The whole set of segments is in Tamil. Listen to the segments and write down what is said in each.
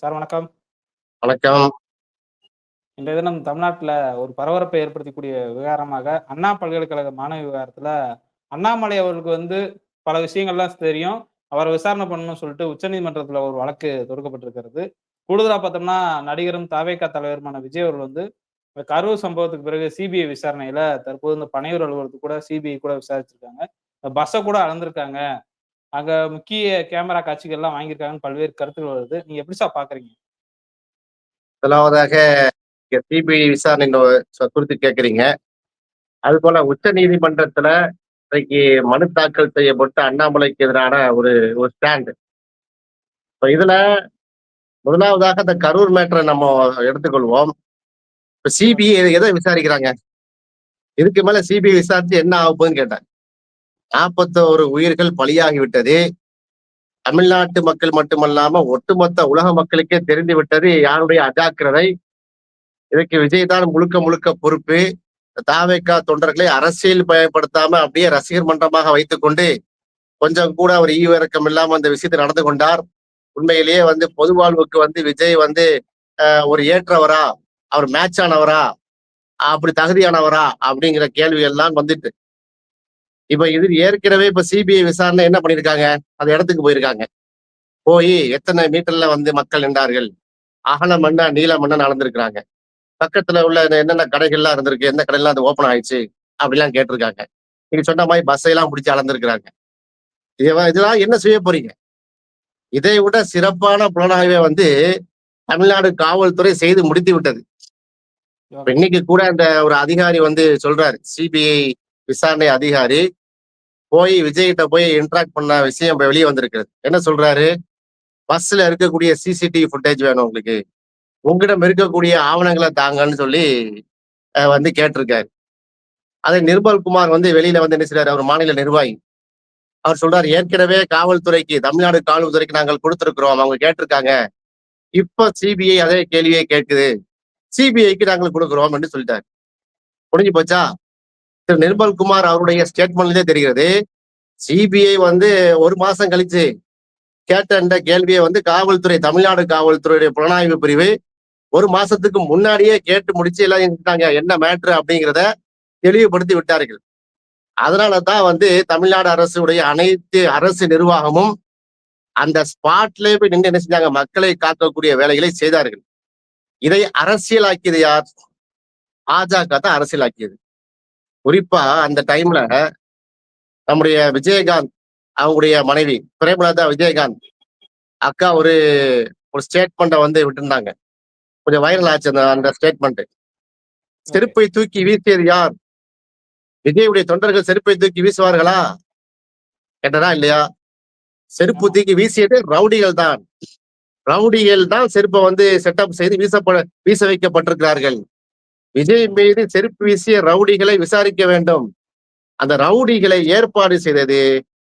சார் வணக்கம். வணக்கம். இன்றைய தினம் தமிழ்நாட்டுல ஒரு பரபரப்பை ஏற்படுத்தக்கூடிய விவகாரமாக, அண்ணா பல்கலைக்கழக மாணவி விவகாரத்துல, அண்ணாமலை அவர்களுக்கு பல விஷயங்கள்லாம் தெரியும். அவர விசாரணை பண்ணணும்னு சொல்லிட்டு உச்சநீதிமன்றத்துல ஒரு வழக்கு தொடுக்கப்பட்டிருக்கிறது. கூடுதலா பார்த்தோம்னா, நடிகரும் த.வே.க தலைவருமான விஜய் அவர்கள் இந்த கரூர் சம்பவத்துக்கு பிறகு சிபிஐ விசாரணையில தற்போது இந்த பனையூர் அலுவலகத்துக்கு கூட சிபிஐ கூட விசாரிச்சிருக்காங்க. பஸ்ஸ கூட அளந்திருக்காங்க. அங்க முக்கிய கேமரா காட்சிகள்லாம் வாங்கியிருக்காங்கன்னு பல்வேறு கருத்துக்கள் வருது. நீங்க எப்படி சார் பார்க்குறீங்க? முதலாவதாக சிபிஐ விசாரணை குறித்து கேட்கிறீங்க. அதுபோல உச்ச நீதிமன்றத்துல இன்னைக்கு மனு தாக்கல் செய்யப்பட்ட அண்ணாமலைக்கு எதிரான ஒரு ஒரு ஸ்டாண்ட். இப்ப இதுல முதலாவதாக இந்த கரூர் மேட்டரை நம்ம எடுத்துக்கொள்வோம். இப்ப சிபிஐ எதை விசாரிக்கிறாங்க? இதுக்கு மேல சிபிஐ விசாரிச்சு என்ன ஆகுதுன்னு கேட்டேன். 41 உயிர்கள் பலியாகி விட்டது. தமிழ்நாட்டு மக்கள் மட்டுமல்லாம ஒட்டுமொத்த உலக மக்களுக்கே தெரிந்து விட்டது யாருடைய அஜாக்கிரதை. இதுக்கு விஜய் தான் முழுக்க முழுக்க பொறுப்பு. த.வே.க தொண்டர்களை அரசியல் பயன்படுத்தாம அப்படியே ரசிகர் மன்றமாக வைத்துக்கொண்டு கொஞ்சம் கூட அவர் ஈவிரக்கம் இல்லாம அந்த விஷயத்தை நடந்து கொண்டார். உண்மையிலேயே பொது வாழ்வுக்கு விஜய் ஒரு ஏற்றவரா, அவர் மேட்ச் ஆனவரா, அப்படி தகுதியானவரா அப்படிங்கிற கேள்வி எல்லாம் வந்துட்டு. இப்ப இது ஏற்கனவே இப்ப சிபிஐ விசாரணை என்ன பண்ணிருக்காங்க? அந்த இடத்துக்கு போயிருக்காங்க. போய் எத்தனை மீட்டர்ல மக்கள் நின்றார்கள், அகலம் என்ன நீளம் என்ன நடந்திருக்கிறாங்க, பக்கத்துல உள்ள என்னென்ன கடைகள்லாம் இருந்திருக்கு, எந்த கடையெல்லாம் அது ஓப்பன் ஆயிடுச்சு அப்படிலாம் கேட்டிருக்காங்க. நீங்க சொன்ன மாதிரி பஸ்ஸையெல்லாம் பிடிச்சி அளந்திருக்கிறாங்க. இதெல்லாம் என்ன செய்ய போறீங்க? இதை விட சிறப்பான புலனாய்வை தமிழ்நாடு காவல்துறை செய்து முடித்து விட்டது. இன்னைக்கு கூட அந்த ஒரு அதிகாரி சொல்றாரு, சிபிஐ விசாரணை அதிகாரி போய் விஜய்கிட்ட போய் இன்டராக்ட் பண்ண விஷயம் வெளியே வந்திருக்கிறது. என்ன சொல்றாரு? பஸ்ல இருக்கக்கூடிய சிசிடிவி ஃபுட்டேஜ் வேணும் உங்களுக்கு, உங்களிடம் இருக்கக்கூடிய ஆவணங்களை தாங்கன்னு சொல்லி கேட்டிருக்காரு. அதை நிர்மல்குமார் வெளியில என்ன செய்றாரு, அவர் மாநில நிர்வாகி. அவர் சொல்றாரு, ஏற்கனவே காவல்துறைக்கு, தமிழ்நாடு காவல்துறைக்கு நாங்கள் கொடுத்திருக்கிறோம், அவங்க கேட்டிருக்காங்க. இப்ப சிபிஐ அதே கேள்வியை கேட்குது, சிபிஐக்கு நாங்கள் கொடுக்குறோம் என்று சொல்லிட்டாரு. முடிஞ்சு போச்சா? திரு நிர்மல்குமார் அவருடைய ஸ்டேட்மெண்ட்லேயே தெரிகிறது, சிபிஐ ஒரு மாசம் கழிச்சு கேட்ட இந்த கேள்வியை காவல்துறை, தமிழ்நாடு காவல்துறையுடைய புலனாய்வு பிரிவு ஒரு மாசத்துக்கு முன்னாடியே கேட்டு முடிச்சு எல்லாம் செஞ்சுட்டாங்க, என்ன மேட்ரு அப்படிங்கிறத தெளிவுபடுத்தி விட்டார்கள். அதனாலதான் தமிழ்நாடு அரசுடைய அனைத்து அரசு நிர்வாகமும் அந்த ஸ்பாட்ல போய் நின்று என்ன செஞ்சாங்க, மக்களை காக்கக்கூடிய வேலைகளை செய்தார்கள். இதை அரசியலாக்கியது யார்? பாஜக தான் அரசியலாக்கியது. குறிப்பா அந்த டைம்ல நம்முடைய விஜயகாந்த் அவங்களுடைய மனைவி பிரேமலதா விஜயகாந்த் அக்கா ஒரு ஸ்டேட்மெண்ட்டை விட்டுருந்தாங்க. கொஞ்சம் வைரல் ஆச்சு அந்த ஸ்டேட்மெண்ட். செருப்பை தூக்கி வீசியது யார்? விஜயுடைய தொண்டர்கள் செருப்பை தூக்கி வீசுவார்களா கேட்டதா இல்லையா? செருப்பு தூக்கி வீசியது ரவுடிகள் தான். ரவுடிகள் தான் செருப்பை செட்டப் செய்து வீச வைக்கப்பட்டிருக்கிறார்கள். விஜய் மீது செருப்பு வீசிய ரவுடிகளை விசாரிக்க வேண்டும். அந்த ரவுடிகளை ஏற்பாடு செய்தது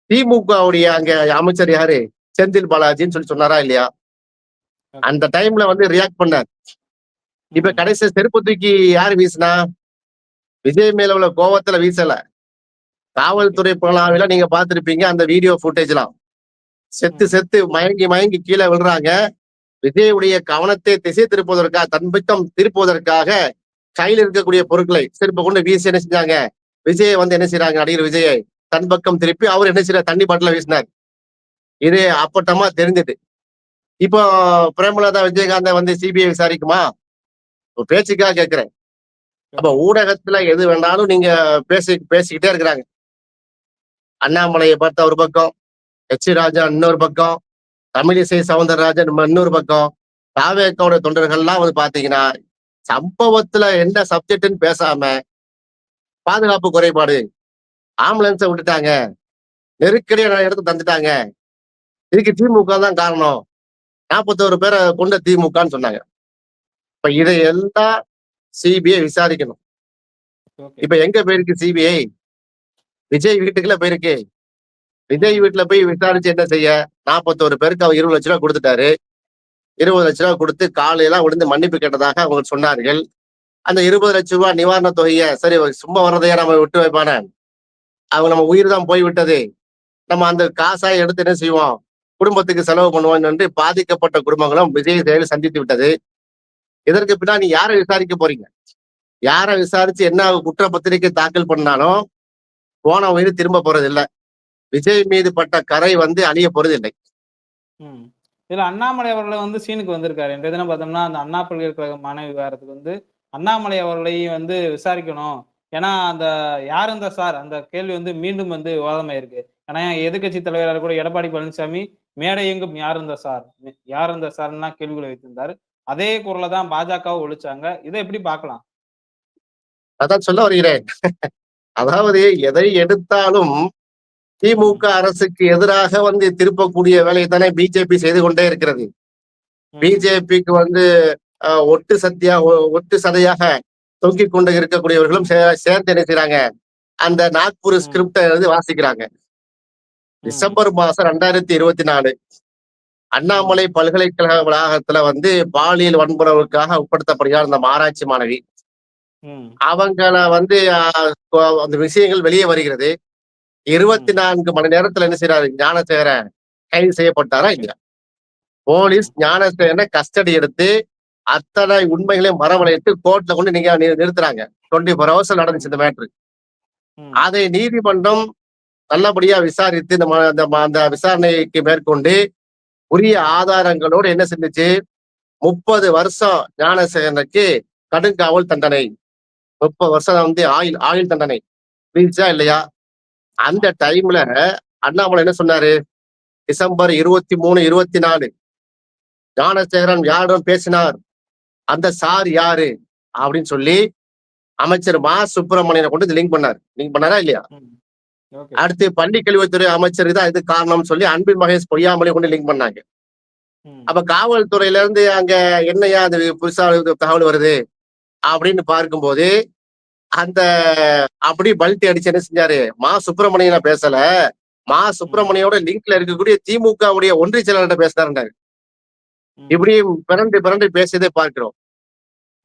திமுகவுடைய அங்க அமைச்சர் யாரு, செந்தில் பாலாஜின்னு சொல்லி சொன்னாரா இல்லையா? அந்த டைம்ல ரியாக்ட் பண்ணார். இப்ப கடைசி செருப்பு தூக்கி யாரு வீசினா? விஜய் மேல உள்ள கோவத்துல வீசல. காவல்துறை புலனாய்வுல நீங்க பார்த்திருப்பீங்க அந்த வீடியோ ஃபுட்டேஜ்லாம். செத்து மயங்கி மயங்கி கீழே விழுறாங்க. விஜயுடைய கவனத்தை திசை திருப்புவதற்காக, தன் பக்கம் திருப்புவதற்காக கையில் இருக்கக்கூடிய பொருட்களை செருப்பை கொண்டு வீசி என்ன செஞ்சாங்க, விஜய் என்ன செய்யறாங்க, நடிகர் விஜயை தன் பக்கம் திருப்பி அவர் என்ன செய்யற, தண்ணி பாட்டில வீசினார். இது அப்பட்டமா தெரிஞ்சது. இப்போ பிரேமலதா விஜயகாந்த சிபிஐ விசாரிக்குமா? பேச்சுக்காக கேட்கிறேன். அப்ப ஊடகத்துல எது வேணாலும் நீங்க பேசிக்கிட்டே இருக்கிறாங்க. அண்ணாமலையை பார்த்த ஒரு பக்கம், ராஜா இன்னொரு பக்கம், தமிழிசை சவுந்தரராஜன் இன்னொரு பக்கம், த.வே.க தொண்டர்கள்லாம் பாத்தீங்கன்னா சம்பவத்துல என்ன சப்ஜெக்ட்னு பேசாம, பாதுகாப்பு குறைபாடு, ஆம்புலன்ஸை விட்டுட்டாங்க, நெருக்கடியான இடத்துக்கு தந்துட்டாங்க, இதுக்கு திமுக தான் காரணம், 41 பேரை கொண்ட திமுகன்னு சொன்னாங்க. இப்ப இதையெல்லாம் சிபிஐ விசாரிக்கணும். இப்ப எங்க போயிருக்கு சிபிஐ? விஜய் வீட்டுக்குள்ள போயிருக்கு. விஜய் வீட்டுல போய் விசாரிச்சு என்ன செய்ய? 41 பேருக்கு அவர் 20 லட்ச ரூபாய் கொடுத்துட்டாரு. 20 லட்ச ரூபாய் கொடுத்து காலையெல்லாம் விழுந்து மன்னிப்பு கேட்டதாக அவங்க சொன்னார்கள். அந்த 20 லட்ச ரூபாய் நிவாரண தொகையை சரி சும்மா வர்றதையா நம்ம விட்டு வைப்பான? அவங்க நம்ம உயிர் தான் போய் விட்டது, நம்ம அந்த காசாய் எடுத்து என்ன செய்வோம், குடும்பத்துக்கு செலவு பண்ணுவான் என்று பாதிக்கப்பட்ட குடும்பங்களும் விஜய் செயல் சந்தித்து விட்டது. இதற்கு பின்னாடி யாரை விசாரிக்க போறீங்க? யாரை விசாரிச்சு என்ன குற்றப்பத்திரிக்கை தாக்கல் பண்ணாலும் போன உயிர் திரும்ப போறது இல்ல. விஜய் மீது பட்ட கரை வந்து அழிய போறது இல்லை. ம். இதுல அண்ணாமலை அவர்கள் வந்து சீனுக்கு வந்திருக்காரு. இன்றைய தினம் பார்த்தோம்னா, அந்த அண்ணா பல்கலைக்கழக மாணவி விவகாரத்துக்கு வந்து அண்ணாமலை அவர்களையும் வந்து விசாரிக்கணும். ஏன்னா, அந்த யார் அந்த சார்? அந்த கேள்வி வந்து மீண்டும் வந்து விவாதமாயிருக்கு. ஏன்னா, எதிர்க்கட்சி தலைவரா கூட எடப்பாடி பழனிசாமி மேடை எங்கும் யார் அந்த சார்? யார் அந்த சார்ன்லாம் கேள்விகளை வைத்திருந்தாரு. அதே குரல தான் பாஜகவும் ஒலிச்சாங்க. இத எப்படி பார்க்கலாம்? அதான் சொல்ல வருகிறேன். அதாவது எதை எடுத்தாலும் ம். திமுக அரசுக்கு எதிராக வந்து திருப்பக்கூடிய வேலையை தானே பிஜேபி செய்து கொண்டே இருக்கிறது. ம். பிஜேபிக்கு வந்து ஒட்டு சதையாக தொங்கிக் கொண்டு இருக்கக்கூடியவர்களும் சேர்ந்து என்ன செய்றாங்க, அந்த நாக்பூர் ம். ஸ்கிரிப்ட எழுதி வாசிக்கிறாங்க. ம். டிசம்பர் மாசம் 2024 ம். அண்ணாமலை பல்கலைக்கழக வளாகத்துல வந்து பாலியல் வன்புணர்வுக்காக உட்படுத்தப்படுகிறார் அந்த ஆராய்ச்சி மாணவி. ம். அவங்கள வந்து அந்த விஷயங்கள் வெளியே வருகிறது. ம். 24 மணி நேரத்துல என்ன செய்றாரு ஞானசேகரன் கைது செய்யப்பட்டாரா இல்லையா? போலீஸ் ம். ஞானசேகரனை கஸ்டடி எடுத்து அத்தனை உண்மைகளையும் வரவழைத்து கோர்ட்ல கொண்டு நீங்க நிறுத்துறாங்க. 24 ஹவர்ஸ் நடந்துச்சு ம். இந்த மேட்ரு. ம். அதை நீதிமன்றம் நல்லபடியா விசாரித்து அந்த விசாரணைக்கு மேற்கொண்டு உரிய ம். ஆதாரங்களோடு என்ன செஞ்சுச்சு, 30 வருஷம் ஞானசேகரனுக்கு கடுங்காவல் தண்டனை. 30 வருஷம் வந்து ஆயுள் ஆயுள் தண்டனை. விதிச்சா இல்லையா? ஆமா. அந்த டைம்ல அண்ணாமலை என்ன சொன்னாரு? டிசம்பர் 23, 24 ஞானசேகரன் யாரிடம் பேசினார்? அந்த சார் யாரு? அப்படின்னு சொல்லி அமைச்சர் மா. சுப்பிரமணியனை கொண்டு லிங்க் பண்ணாரு. லிங்க் பண்ணாரா இல்லையா? ம். ஓகே. அடுத்து பள்ளிக் கல்வித்துறை அமைச்சர் தான் இது காரணம்னு சொல்லி அன்பில் மகேஷ் பொய்யாமொழி கொண்டு லிங்க் பண்ணாங்க. ம். அப்ப காவல்துறையில இருந்து அங்க என்னையா அது புதுசா தகவல் வருது அப்படின்னு பார்க்கும்போது, அந்த அப்படி பல்டி அடிச்சு என்ன செஞ்சாரு? மா. சுப்பிரமணியன பேசல. மா. ம். சுப்பிரமணியோட லிங்க்ல இருக்கக்கூடிய திமுகவுடைய ஒன்றிய செயலாளர்கிட்ட பேசினாருன்னாரு. ம். இப்படி பிறண்டு பிறண்டு பேசியதை பார்க்கிறோம்.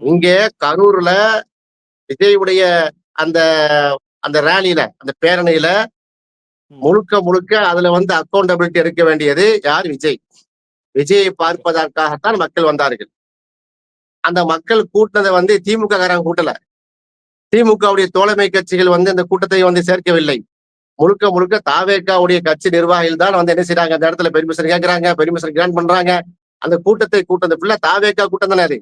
ம். இங்க கரூர்ல விஜயுடைய அந்த அந்த ரேலியில, அந்த பேரணியில ம். முழுக்க முழுக்க அதுல வந்து அக்கௌண்டபிலிட்டி எடுக்க வேண்டியது யார்? விஜய். விஜயை ஓகே. பார்ப்பதற்காகத்தான் மக்கள் வந்தார்கள். அந்த மக்கள் கூட்டினதை வந்து திமுக காரங்க கூட்டல. திமுகவுடைய தோழமை கட்சிகள் வந்து அந்த கூட்டத்தை வந்து சேர்க்கவில்லை. முழுக்க முழுக்க தாவேகாவுடைய கட்சி நிர்வாகிகள் தான் வந்து என்ன செய்றாங்க, அந்த இடத்துல பெர்மிஷன் கேட்கறாங்க, பெர்மிஷன் கிராண்ட் பண்றாங்க. அந்த கூட்டத்தை கூட்டது ஃபுல்லா தாவேகா கூட்டம் தானே அது.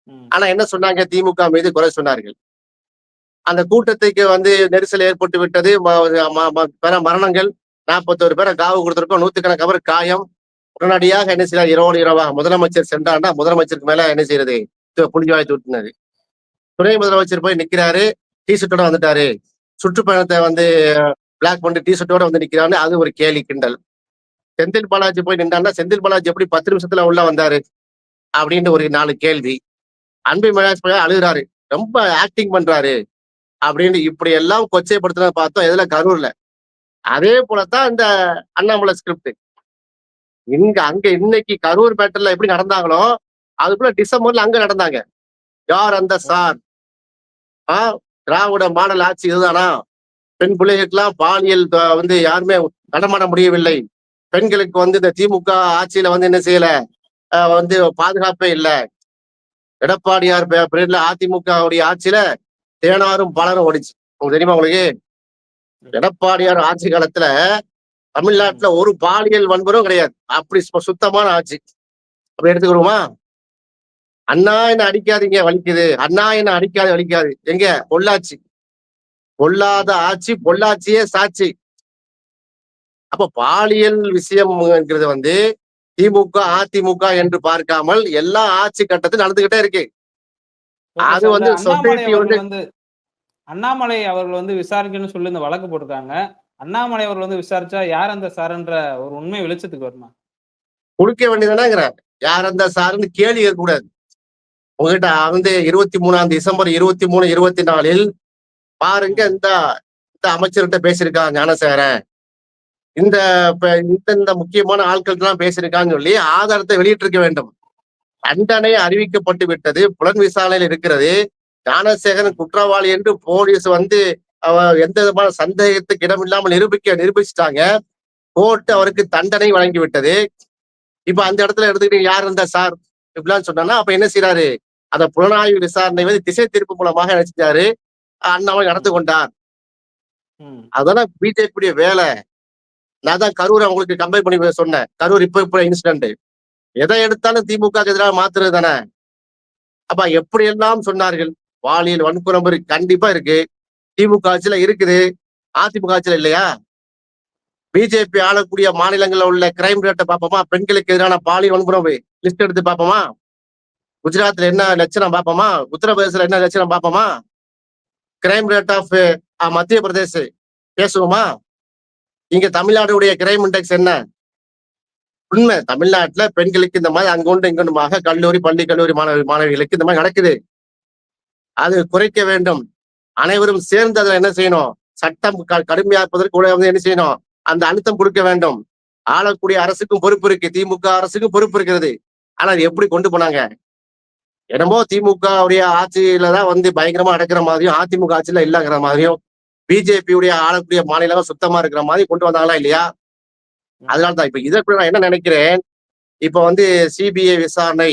ம். ஆனா என்ன சொன்னாங்க? திமுக மீது குறை சொன்னார்கள். அந்த கூட்டத்துக்கு வந்து நெரிசல் ஏற்பட்டு விட்டது. பிற மரணங்கள் 41 பேரை காவு கொடுத்திருக்கோம். நூத்துக்கணக்கான பேர் காயம். உடனடியாக என்ன செய்யறார்? இரவோடு இரவாக முதலமைச்சர் சென்றார்னா முதலமைச்சருக்கு மேல என்ன செய்யறது? புளிஞ்சவாய் தூட்டினது. துணை முதலமைச்சர் போய் நிக்கிறாரு. டி ஷர்ட்டோட வந்துட்டாரு. சுற்றுப்பயணத்தை வந்து பிளாக் பண்ணிட்டு டி ஷர்ட்டோட வந்து நிக்கிறாரு. அது ஒரு கேலி கிண்டல். செந்தில் பாலாஜி போய் நின்றாருன்னா செந்தில் பாலாஜி எப்படி 10 நிமிஷத்துல உள்ள வந்தாரு? அப்படின்னு ஒரு 4 கேள்வி. அன்பில் மகேஷ் போய் அழுகுறாரு. ரொம்ப ஆக்டிங் பண்றாரு. அப்படின்னு இப்படி எல்லாம் கொச்சைப்படுத்தினதை பார்த்தோம். எதுல? கரூர்ல. அதே போலத்தான் இந்த அண்ணாமலை ஸ்கிரிப்ட். அங்க இன்னைக்கு கரூர் பேட்டர்ல எப்படி நடந்தாங்களோ, அது போல டிசம்பர்ல அங்க நடந்தாங்க. யார் அந்த ஓகே. சார்? ஆ திராவிட மாடல் ஆட்சி இதுதானா? பெண் பிள்ளைகளுக்கெல்லாம் பாலியல் வந்து யாருமே நடமாட முடியவில்லை. பெண்களுக்கு வந்து இந்த திமுக ஆட்சியில வந்து என்ன செய்யல? வந்து பாதுகாப்பே இல்ல. எடப்பாடியார் பேர்ல அதிமுகவுடைய ஆட்சியில தேனாரும் பாலரும் ஓடிச்சு. உங்களுக்கு தெரியுமா உங்களுக்கு? எடப்பாடியார் ஆட்சி காலத்துல ம். தமிழ்நாட்டுல ஒரு பாலியல் வன்முறையும் கிடையாது. அப்படி சுத்தமான ஆட்சி. அப்படி எடுத்துக்கிடுவோமா? அண்ணா என்ன அடிக்காதீங்க வலிக்குது. அண்ணா என்ன அடிக்காது வலிக்காது. எங்க? பொள்ளாச்சி. பொல்லாத ம். ஆட்சி, பொள்ளாச்சியே சாட்சி. அப்ப பாலியல் விஷயம்ங்கிறது வந்து திமுக, ம். அதிமுக என்று பார்க்காமல் எல்லா ஆட்சி கட்டத்திலும் நடந்துகிட்டே இருக்கு. ஓகே அது சார். இந்த வந்து அண்ணாமலை சொசைட்டி வந்து அவர்கள் வந்து அண்ணாமலை அவர்கள் வந்து விசாரிக்கணும்னு சொல்லி இந்த வழக்கு போட்டிருக்காங்க. அண்ணாமலை அவர்கள் வந்து விசாரிச்சா யார் அந்த சார்ன்ற ஒரு உண்மை வெளிச்சத்துக்கு வருமா? குடுக்க வேண்டியதானேங்கிறேன். யார் அந்த சாருன்னு கேள்வி கேட்கக்கூடாது. உங்ககிட்ட வந்து 23 டிசம்பர் 23, 24 பாருங்க ம். இந்த அமைச்சர்கிட்ட பேசியிருக்கான் ஞானசேகரன். இந்த இந்த முக்கியமான ஆட்கள்லாம் பேசியிருக்கான்னு சொல்லி ஆதாரத்தை வெளியிட்டிருக்க வேண்டும். தண்டனை அறிவிக்கப்பட்டு விட்டது. புலன் விசாரணையில் இருக்கிறது. ஞானசேகரன் ம். குற்றவாளி என்று போலீஸ் வந்து எந்த விதமான சந்தேகத்துக்கு இடமில்லாமல் நிரூபிச்சுட்டாங்க. கோர்ட் ம். அவருக்கு தண்டனை வழங்கி விட்டது. இப்ப அந்த ம். இடத்துல எடுத்துக்கிட்டு யார் இருந்தா சார் இப்படிலாம் சொன்னா அப்ப என்ன செய்யறாரு? அத புலனாய்வு விசாரணை வந்து திசை திருப்பு மூலமாக என்ன செஞ்சாரு? அண்ணாமலை நடந்து ம். கொண்டார். ம். அதான பிஜேபியுடைய வேலை. நான் தான் கரூர் உங்களுக்கு கம்பேர் பண்ணி சொன்னேன். கரூர் இப்ப இன்சிடென்ட். எதை எடுத்தாலும் திமுகவுக்கு எதிராக மாத்துறது தானே. அப்ப எப்படியெல்லாம் சொன்னார்கள். பாலியல் வன்கொடுமை கண்டிப்பா இருக்கு. திமுக ஆட்சியில இருக்குது. அதிமுக ஆட்சியில இல்லையா? பிஜேபி ஆளக்கூடிய மாநிலங்கள்ல உள்ள கிரைம் ரேட்ட பார்ப்போமா? பெண்களுக்கு எதிரான பாலியல் வன்கொடுமை லிஸ்ட் எடுத்து பார்ப்போமா? குஜராத்ல என்ன லட்சணம் பார்ப்போமா? உத்தரப்பிரதேசல என்ன லட்சணம் பார்ப்போமா? கிரைம் ரேட் ஆஃப் மத்திய பிரதேஷ் பேசுவோமா? இங்க தமிழ்நாடுடைய கிரைம் இண்டெக்ஸ் என்ன? உண்மை தமிழ்நாட்டுல பெண்களுக்கு இந்த மாதிரி அங்கொண்டு இங்கொண்டுமாக கல்லூரி, பள்ளி, கல்லூரி மாணவிகளுக்கு இந்த மாதிரி நடக்குது. அது குறைக்க வேண்டும். அனைவரும் சேர்ந்து அதுல என்ன செய்யணும்? சட்டம் கடுமையாக்குவதற்கு கூட வந்து என்ன செய்யணும்? அந்த அழுத்தம் கொடுக்க வேண்டும். ஆளக்கூடிய அரசுக்கும் பொறுப்பு இருக்கு. திமுக அரசுக்கும் பொறுப்பு இருக்கிறது. ஆனா அது எப்படி கொண்டு போனாங்க? என்னமோ திமுக உடைய ஆட்சியில தான் வந்து பயங்கரமா அடக்குற மாதிரியும், அதிமுக ஆட்சியில இல்லங்கிற மாதிரியும், பிஜேபி உடைய ஆளக்கூடிய மாநிலம் சுத்தமா இருக்கிற மாதிரி கொண்டு வந்தாங்களா இல்லையா? ம். அதனால தான் இப்ப இதற்கு நான் என்ன நினைக்கிறேன், இப்ப வந்து சிபிஐ விசாரணை,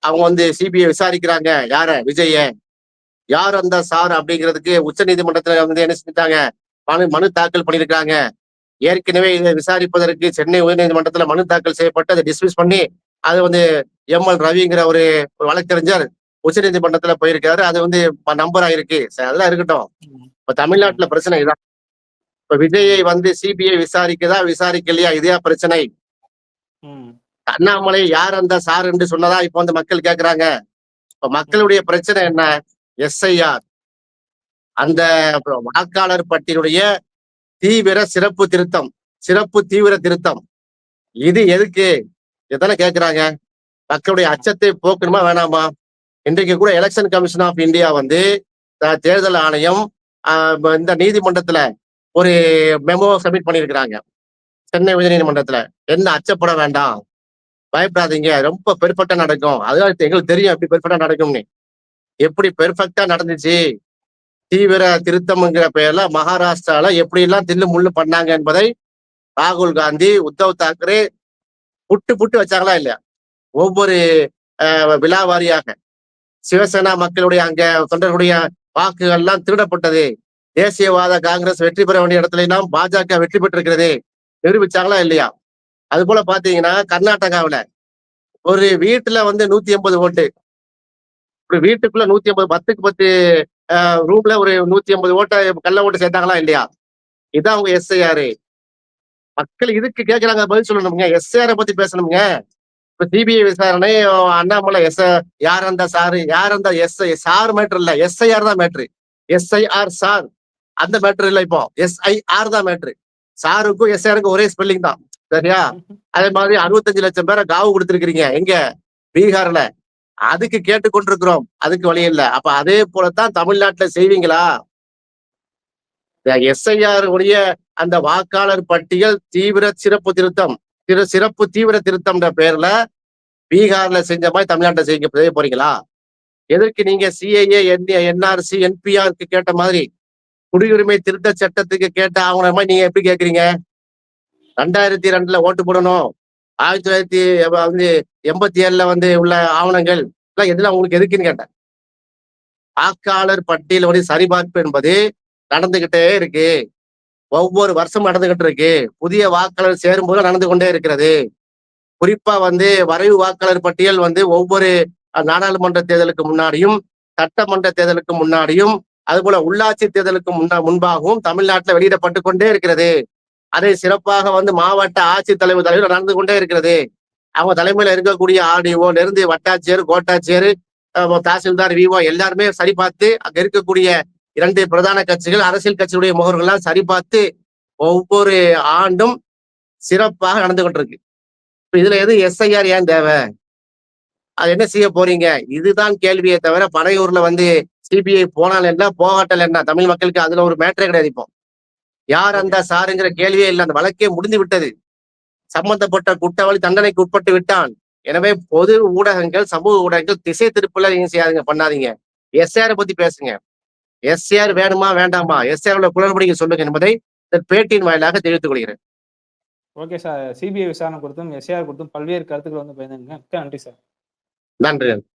அவங்க வந்து சிபிஐ விசாரிக்கிறாங்க. யார? விஜய. யார் அந்த சார் அப்படிங்கிறதுக்கு உச்சநீதிமன்றத்துல வந்து என்ன செஞ்சுட்டாங்க? மனு தாக்கல் பண்ணியிருக்காங்க. ஏற்கனவே இதை விசாரிப்பதற்கு சென்னை உயர்நீதிமன்றத்துல மனு தாக்கல் செய்யப்பட்டு அதை டிஸ்மிஸ் பண்ணி அது வந்து எம்.எல். ரவிங்கிற ஒரு வழக்கறிஞர் உச்சநீதிமன்றத்துல போயிருக்காரு. அது வந்து நம்பர் ஆயிருக்கு. சரி, அதெல்லாம் இருக்கட்டும். ம். இப்ப ம். தமிழ்நாட்டுல பிரச்சனை இதான். இப்ப விஜயை ம். வந்து சிபிஐ விசாரிக்குதா, விசாரிக்கலையா? இதே பிரச்சனை. ம். அண்ணாமலை யார் அந்த சார் என்று சொன்னதா இப்ப வந்து மக்கள் கேட்கிறாங்க. இப்ப மக்களுடைய ம். பிரச்சனை என்ன? எஸ்ஐஆர். அந்த ம். வாக்காளர் பட்டியலுடைய தீவிர சிறப்பு திருத்தம். சிறப்பு தீவிர திருத்தம். இது எதுக்கு? இதானே கேட்கிறாங்க. மக்களுடைய ம். அச்சத்தை போக்கணுமா வேணாமா? இன்றைக்கு கூட எலெக்ஷன் கமிஷன் ஆஃப் இந்தியா வந்து தேர்தல் ஆணையம் இந்த நீதிமன்றத்துல ஒரு மெமோ சப்மிட் பண்ணியிருக்கிறாங்க. சென்னை உயர்நீதிமன்றத்துல. என்ன அச்சப்பட வேண்டாம். பயப்படாதீங்க. ரொம்ப பெர்ஃபெக்ட்டா நடக்கும். அதுதான் எங்களுக்கு தெரியும் எப்படி பெர்ஃபெக்ட்டா நடக்கும்னு. எப்படி பெர்ஃபெக்ட்டா நடந்துச்சு. தீவிர திருத்தம்ங்கிற பெயர்ல மகாராஷ்டிரால எப்படியெல்லாம் தில்லு முள்ளு பண்ணாங்க என்பதை ராகுல் காந்தி, உத்தவ் தாக்கரே புட்டு புட்டு வச்சாங்களா இல்லையா? ஒவ்வொரு விழா வாரியாக சிவசேனா மக்களுடைய அங்க தொண்டர்களுடைய வாக்குகள் எல்லாம் திருடப்பட்டது. தேசியவாத காங்கிரஸ் வெற்றி பெற வேண்டிய இடத்துல எல்லாம் பாஜக வெற்றி பெற்றிருக்கிறது. நிரூபிச்சாங்களா இல்லையா? அது போல பாத்தீங்கன்னா கர்நாடகாவுல ஒரு வீட்டுல வந்து 180 ஓட்டு. ஒரு வீட்டுக்குள்ள 180 10க்கு 10 ரூம்ல ஒரு 180 ஓட்ட கள்ள ஓட்டு சேர்த்தாங்களா இல்லையா? இதான் அவங்க எஸ்ஐஆர். மக்கள் இதுக்கு கேட்கறாங்க பதில் சொல்லணுங்க. எஸ்ஐஆர் பத்தி பேசணுங்க. இப்ப சிபிஐ விசாரணை அண்ணாமலை யார் அந்த சாரு? யார் அந்த சார் மேட்டர் இல்ல. எஸ்ஐஆர் தான் மேட்ரு. SIR sir. அந்த மேட்டர் இல்ல இப்போ. எஸ்ஐஆர் தான் மேட்ரு. சாருக்கும் எஸ்ஐஆருக்கும் ஒரே ஸ்பெல்லிங் தான். சரியா? அதே மாதிரி 65 லட்சம் பேரை காவு கொடுத்திருக்கிறீங்க. எங்க? பீகார்ல. அதுக்கு கேட்டுக் கொண்டிருக்கிறோம். அதுக்கு வழி இல்ல. அப்ப அதே போலத்தான் தமிழ்நாட்டுல செய்வீங்களா? எஸ்ஐஆர் உடைய அந்த வாக்காளர் பட்டியல் தீவிர சிறப்பு திருத்தம். சிறப்பு தீவிர திருத்தம்ன்ற பேர்ல பீகார்ல செஞ்ச மாதிரி தமிழ்நாட்டுல செய்ய போறீங்களா? எதற்கு நீங்க சிஏஏ, என்ஆர்சி, என்பிஆருக்கு கேட்ட மாதிரி குடியுரிமை திருத்த சட்டத்துக்கு கேட்ட ஆவணம் மாதிரி நீங்க எப்படி கேக்குறீங்க? 2002ல ஓட்டு போடணும். 1987ல வந்து உள்ள ஆவணங்கள் எதுல உங்களுக்கு எதுக்குன்னு கேட்டேன். வாக்காளர் பட்டியலுடைய சரிபார்ப்பு என்பது நடந்துகிட்டே இருக்கு. ஒவ்வொரு வருஷம் நடந்துகிட்டு இருக்கு. புதிய வாக்காளர் சேரும்போது நடந்து கொண்டே இருக்கிறது. குறிப்பா வந்து வரைவு வாக்காளர் பட்டியல் வந்து ஒவ்வொரு நாடாளுமன்ற தேர்தலுக்கு முன்னாடியும், சட்டமன்ற தேர்தலுக்கு முன்னாடியும், அதுபோல உள்ளாட்சி தேர்தலுக்கு முன்பாகவும் தமிழ்நாட்டில் வெளியிடப்பட்டு கொண்டே இருக்கிறது. அதை சிறப்பாக வந்து மாவட்ட ஆட்சித்தலைவர் தலைவர் நடந்து கொண்டே இருக்கிறது. அவங்க தலைமையில இருக்கக்கூடிய ஆர்டிஓல இருந்து வட்டாட்சியர், கோட்டாட்சியர், தாசில்தார், விஓ எல்லாருமே சரிபார்த்து அங்க இருக்கக்கூடிய 2 பிரதான கட்சிகள், அரசியல் கட்சியுடைய முகவர்கள்லாம் சரிபார்த்து ஒவ்வொரு ஆண்டும் சிறப்பாக நடந்து கொண்டிருக்கு. இதுல எது எஸ்ஐஆர் ஏன் தேவை? அது என்ன செய்ய போறீங்க? இதுதான் கேள்வியே தவிர பனையூர்ல வந்து சிபிஐ போனால் என்ன, போகாட்டல் என்ன? தமிழ் மக்களுக்கு அதுல ஒரு மேட்டரே கிடையாது இப்போ. யார் சரி. அந்த சாருங்கிற கேள்வியே இல்லை. அந்த வழக்கே முடிந்து விட்டது. சம்பந்தப்பட்ட குற்றவாளி தண்டனைக்கு உட்பட்டு விட்டான். எனவே பொது ஊடகங்கள், சமூக ஊடகங்கள் திசை திருப்பல நீங்க செய்யாதீங்க, பண்ணாதீங்க. எஸ்ஆர் பத்தி பேசுங்க. எஸ்ஆர் வேணுமா வேண்டாமா? எஸ்ஆர் குளறுபடிகள் சொல்லுங்க என்பதை இந்த பேட்டியின் வாயிலாக தெரிவித்துக் கொள்கிறேன். Okay sir. சிபிஐ விசாரணை குறித்தும், எஸ்ஐஆர் குறித்தும் பல்வேறு கருத்துக்கள் வந்து பகிர்ந்தீங்க. மிக்க நன்றி சார். நன்றி.